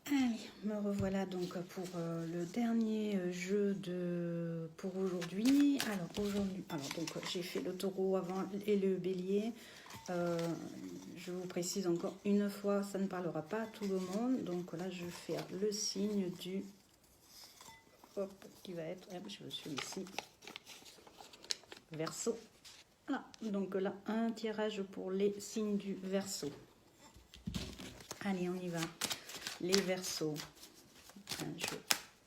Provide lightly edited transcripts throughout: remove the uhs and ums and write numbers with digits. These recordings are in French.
Allez, me revoilà donc pour le dernier jeu pour aujourd'hui. Alors donc j'ai fait le taureau avant et le bélier. Je vous précise encore une fois, ça ne parlera pas à tout le monde. Donc là, je vais faire le signe du qui va être, je suis ici, Verseau. Voilà, donc là, un tirage pour les signes du Verseau. Allez, on y va. Les Verseaux. Un jeu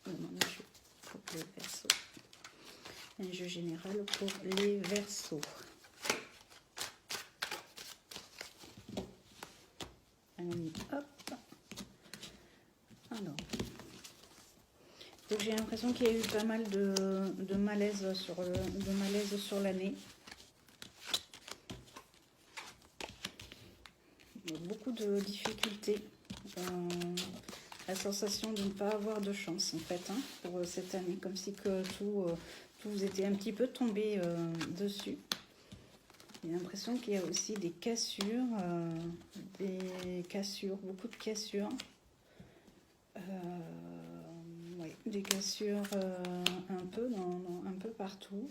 pour les Verseaux. Un jeu général pour les Verseaux. Allez, hop. Alors. Donc j'ai l'impression qu'il y a eu pas mal de malaise sur l'année. Beaucoup de difficultés. La sensation de ne pas avoir de chance en fait pour cette année, comme si que tout vous était un petit peu tombé dessus. J'ai l'impression qu'il y a aussi des cassures, beaucoup de cassures. Oui, des cassures un peu partout.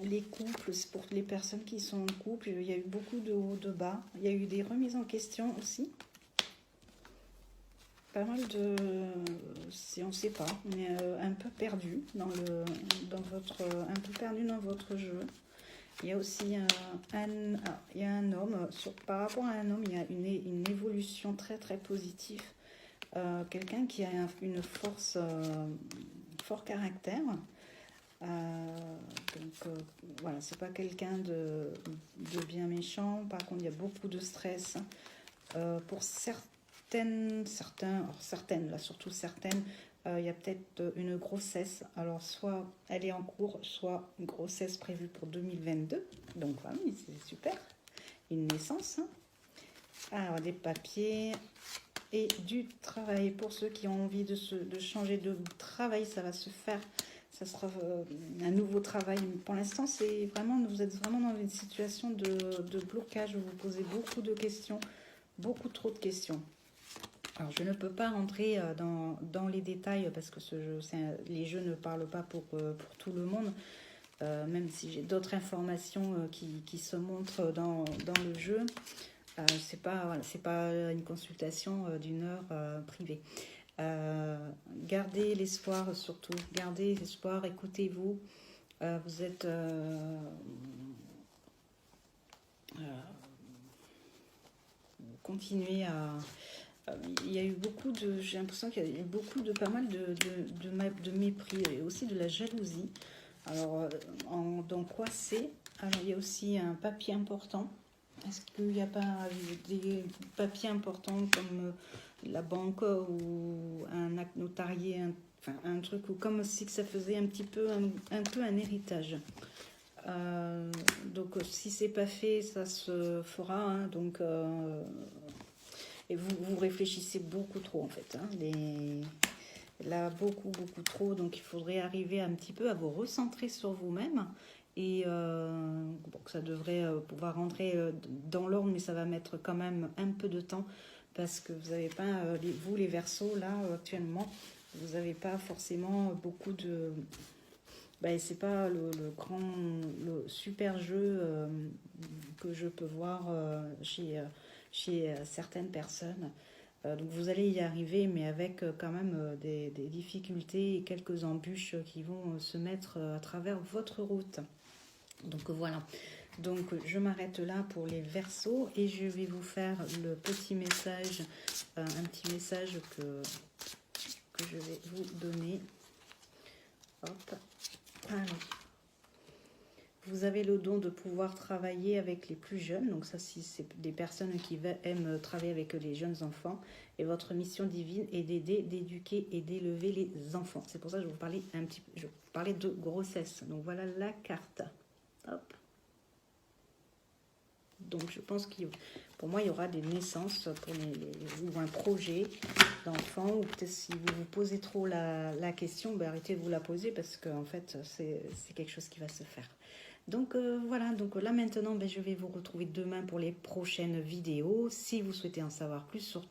Les couples, c'est pour les personnes qui sont en couple, il y a eu beaucoup de hauts, de bas. Il y a eu des remises en question aussi. Pas mal de... si on ne sait pas, on est un peu perdu un peu perdu dans votre jeu. Il y a aussi un homme, par rapport à un homme, il y a une évolution très très positive. Quelqu'un qui a une force, fort caractère. Voilà, c'est pas quelqu'un de bien méchant. Par contre, il y a beaucoup de stress. Pour certaines, là, surtout certaines, il y a peut-être une grossesse. Alors, soit elle est en cours, soit une grossesse prévue pour 2022. Donc, voilà, c'est super. Une naissance. Alors, des papiers et du travail. Pour ceux qui ont envie de changer de travail, ça va se faire. Ça sera un nouveau travail. Pour l'instant, vous êtes vraiment dans une situation de blocage. Vous vous posez beaucoup de questions, beaucoup trop de questions. Alors, je ne peux pas rentrer dans les détails parce que les jeux ne parlent pas pour tout le monde. Même si j'ai d'autres informations qui se montrent dans le jeu. C'est pas une consultation d'une heure privée. Gardez l'espoir surtout, gardez l'espoir, écoutez-vous. Vous êtes continuez à... il y a eu j'ai l'impression qu'il y a eu pas mal de mépris et aussi de la jalousie. Alors, dans quoi c'est? Alors, il y a aussi un papier important. Est-ce qu'il n'y a pas des papiers importants comme la banque ou un acte notarié, un truc ou comme si ça faisait un peu un héritage. Donc si c'est pas fait, ça se fera. Et vous réfléchissez beaucoup trop en fait. Là, beaucoup trop. Donc il faudrait arriver un petit peu à vous recentrer sur vous-même. Et ça devrait pouvoir rentrer dans l'ordre, mais ça va mettre quand même un peu de temps parce que vous n'avez pas, vous les Verseaux, là, actuellement, vous n'avez pas forcément beaucoup de... c'est pas le super jeu que je peux voir chez certaines personnes. Donc vous allez y arriver, mais avec quand même des difficultés et quelques embûches qui vont se mettre à travers votre route. Donc voilà, donc je m'arrête là pour les Verseaux et je vais vous faire le petit message, un petit message que je vais vous donner. Hop, alors. Vous avez le don de pouvoir travailler avec les plus jeunes, donc ça si c'est des personnes qui aiment travailler avec les jeunes enfants, et votre mission divine est d'aider, d'éduquer et d'élever les enfants. C'est pour ça que je vous parlais de grossesse. Donc voilà la carte. Hop. Donc je pense pour moi il y aura des naissances ou un projet d'enfant, ou peut-être si vous vous posez trop la question, arrêtez de vous la poser parce qu'en fait c'est quelque chose qui va se faire. Donc voilà, donc là maintenant je vais vous retrouver demain pour les prochaines vidéos. Si vous souhaitez en savoir plus, surtout